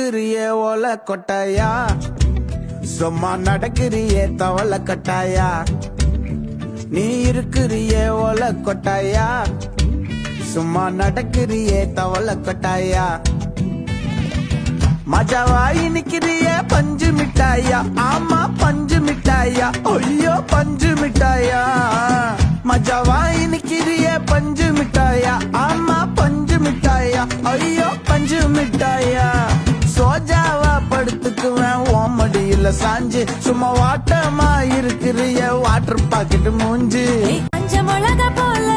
இருக்கிறியே ஓல கொட்டாயா, சும்மா நடக்கிறியே தவள கட்டாயா. நீ இருக்கிறியே ஓல கொட்டாயா, சும்மா நடக்கிறியே தவள கொட்டாயா. மஜாவாய் நிக்கிறியே பஞ்சு மிட்டாயா, ஆமா பஞ்சு மிட்டாயா, ஐயோ பஞ்சு மிட்டாயா. மஜாவாய் நிக்கிறியே பஞ்சு மிட்டாயா, ஆமா பஞ்சு மிட்டாயா, ஐயோ பஞ்சு மிட்டாயா. சோஜாவா படுத்துக்குவேன் ஓமடியில சாஞ்சு, சும்மா வாட்டமா இருக்கிறிய வாட்டர் பாக்கெட் மூஞ்சு. பஞ்ச மிளகா போல